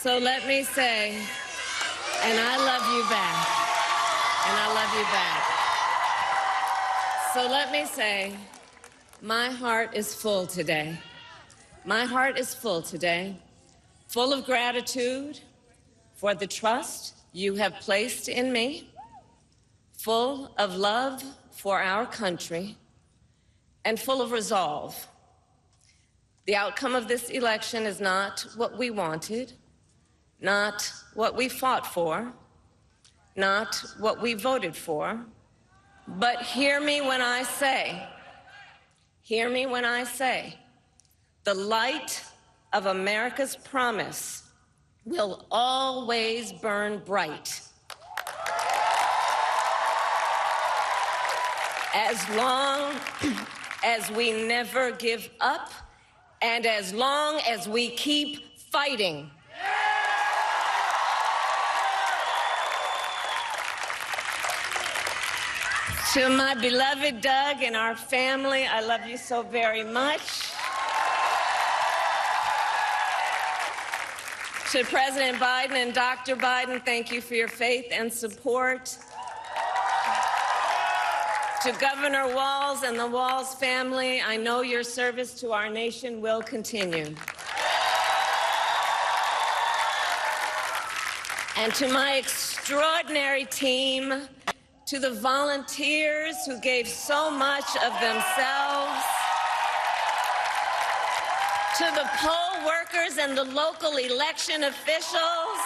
So let me say, and I love you back, and I love you back. So let me say, my heart is full today. My heart is full today, full of gratitude for the trust you have placed in me, full of love for our country, and full of resolve. The outcome of this election is not what we wanted, not what we fought for, not what we voted for, but hear me when I say, the light of America's promise will always burn bright. As long as we never give up, and as long as we keep fighting. To my beloved Doug and our family, I love you so very much. To President Biden and Dr. Biden, thank you for your faith and support. To Governor Walz and the Walz family, I know your service to our nation will continue. And to my extraordinary team, to the volunteers who gave so much of themselves, to the poll workers and the local election officials,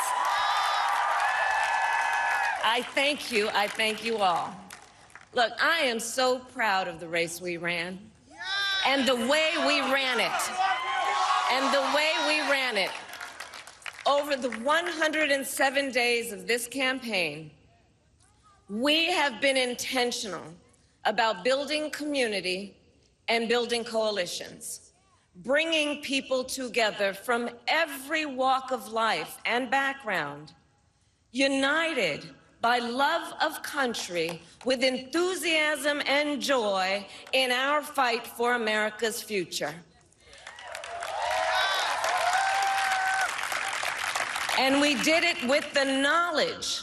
I thank you all. Look, I am so proud of the race we ran, and the way we ran it, Over the 107 days of this campaign, we have been intentional about building community and building coalitions, bringing people together from every walk of life and background, united by love of country, with enthusiasm and joy in our fight for America's future. And we did it with the knowledge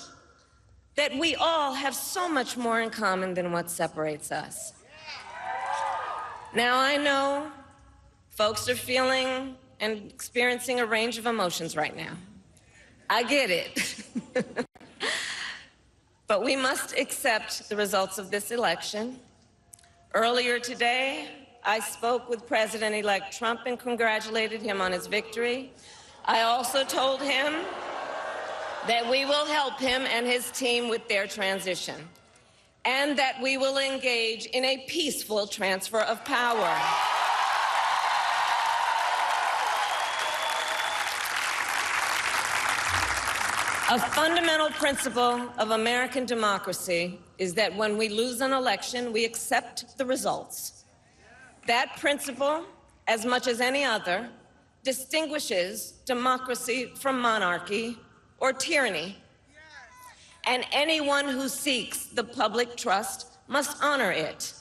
that we all have so much more in common than what separates us. Now, I know folks are feeling and experiencing a range of emotions right now. I get it. But we must accept the results of this election. Earlier today, I spoke with President-elect Trump and congratulated him on his victory. I also told him that we will help him and his team with their transition, and that we will engage in a peaceful transfer of power. A fundamental principle of American democracy is that when we lose an election, we accept the results. That principle, as much as any other, distinguishes democracy from monarchy or tyranny. And anyone who seeks the public trust must honor it.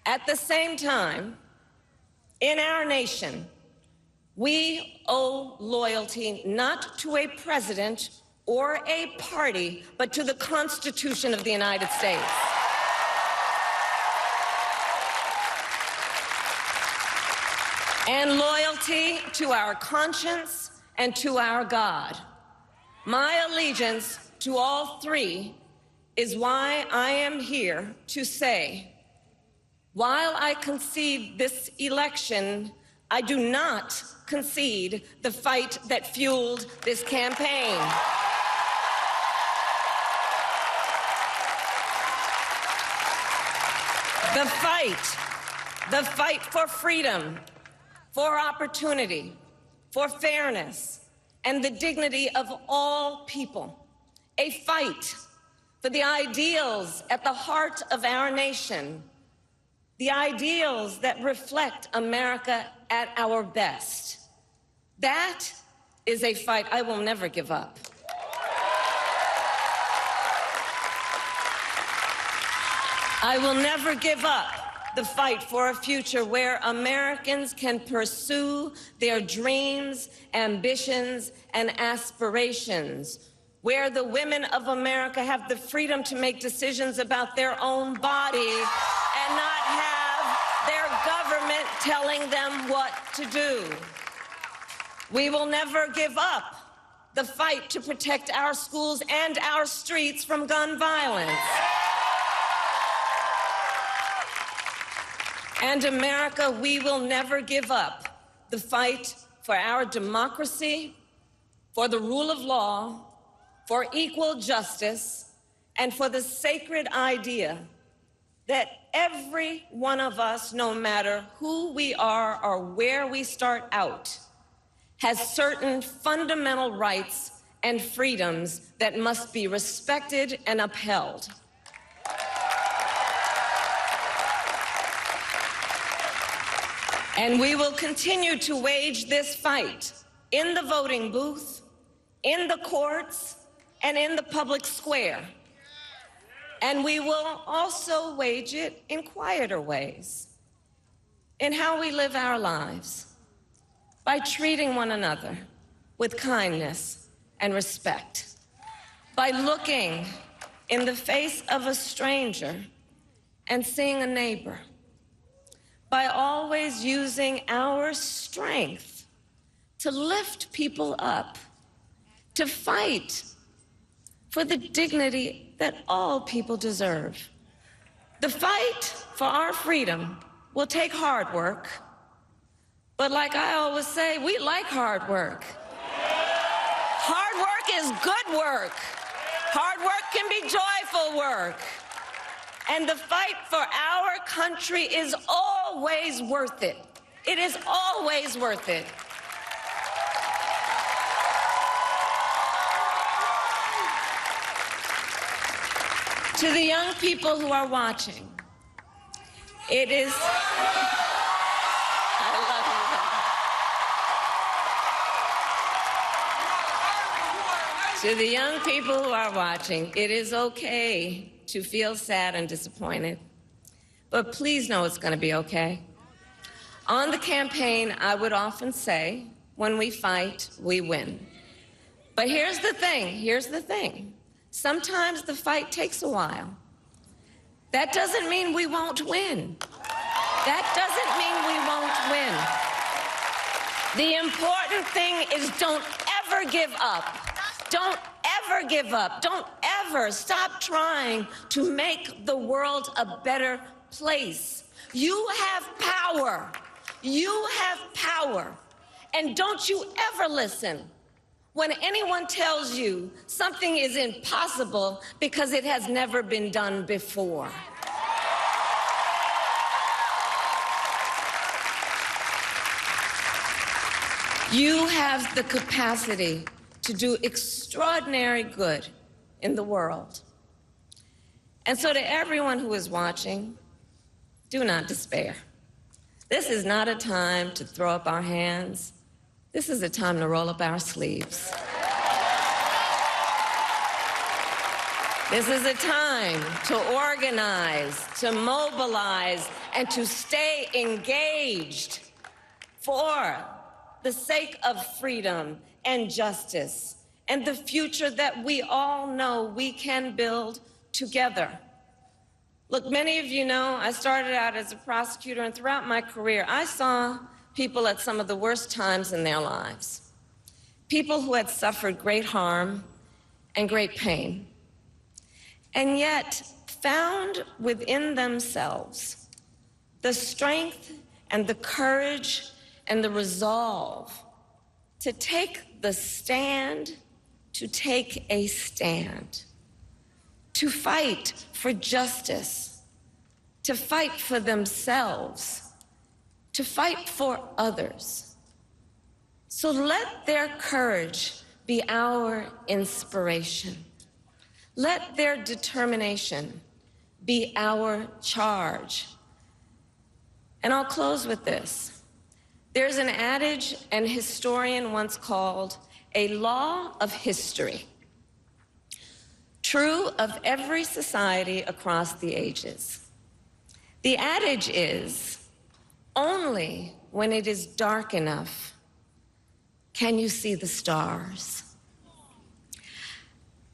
At the same time, in our nation, we owe loyalty not to a president or a party, but to the Constitution of the United States. And loyalty to our conscience and to our God. My allegiance to all three is why I am here to say, while I concede this election, I do not concede the fight that fueled this campaign. The fight for freedom, for opportunity, for fairness, and the dignity of all people. A fight for the ideals at the heart of our nation, the ideals that reflect America at our best. That is a fight I will never give up. I will never give up the fight for a future where Americans can pursue their dreams, ambitions, and aspirations, where the women of America have the freedom to make decisions about their own body and not have their government telling them what to do. We will never give up the fight to protect our schools and our streets from gun violence. And America, we will never give up the fight for our democracy, for the rule of law, for equal justice, and for the sacred idea that every one of us, no matter who we are or where we start out, has certain fundamental rights and freedoms that must be respected and upheld. And we will continue to wage this fight in the voting booth, in the courts, and in the public square. And we will also wage it in quieter ways, in how we live our lives, by treating one another with kindness and respect, by looking in the face of a stranger and seeing a neighbor, by always using our strength to lift people up, to fight for the dignity that all people deserve. The fight for our freedom will take hard work, but like I always say, we like hard work. Hard work is good work. Hard work can be joyful work. And the fight for our country is always worth it. It is always worth it. To the young people who are watching, it is... To the young people who are watching, it is okay to feel sad and disappointed, but please know it's going to be okay. On the campaign, I would often say, when we fight, we win. But here's the thing. Sometimes the fight takes a while. That doesn't mean we won't win. That doesn't mean we won't win. The important thing is don't ever give up. Don't ever give up. Don't ever stop trying to make the world a better place. You have power. You have power. And don't you ever listen when anyone tells you something is impossible because it has never been done before. You have the capacity to do extraordinary good in the world. And so to everyone who is watching, do not despair. This is not a time to throw up our hands. This is a time to roll up our sleeves. This is a time to organize, to mobilize, and to stay engaged for the sake of freedom and justice and the future that we all know we can build together. Look, many of you know I started out as a prosecutor, and throughout my career, I saw people at some of the worst times in their lives. People who had suffered great harm and great pain, and yet found within themselves the strength and the courage and the resolve to take the stand, to take a stand, to fight for justice, to fight for themselves, to fight for others. So let their courage be our inspiration. Let their determination be our charge. And I'll close with this. There's an adage an historian once called a law of history, true of every society across the ages. The adage is, only when it is dark enough can you see the stars.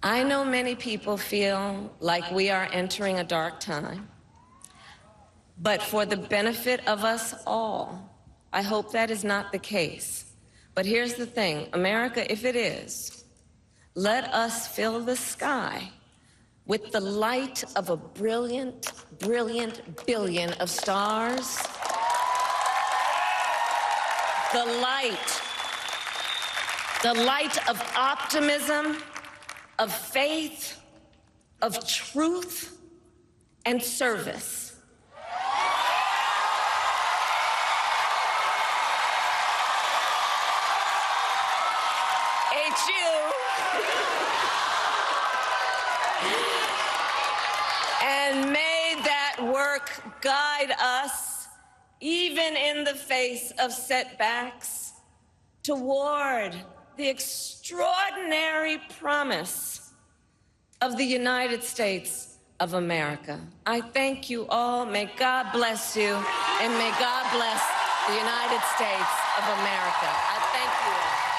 I know many people feel like we are entering a dark time, but for the benefit of us all, I hope that is not the case. But here's the thing, America, if it is, let us fill the sky with the light of a brilliant, brilliant billion of stars. The light of optimism, of faith, of truth, and service. And may that work guide us, even in the face of setbacks, toward the extraordinary promise of the United States of America. I thank you all. May God bless you, and may God bless the United States of America. I thank you all.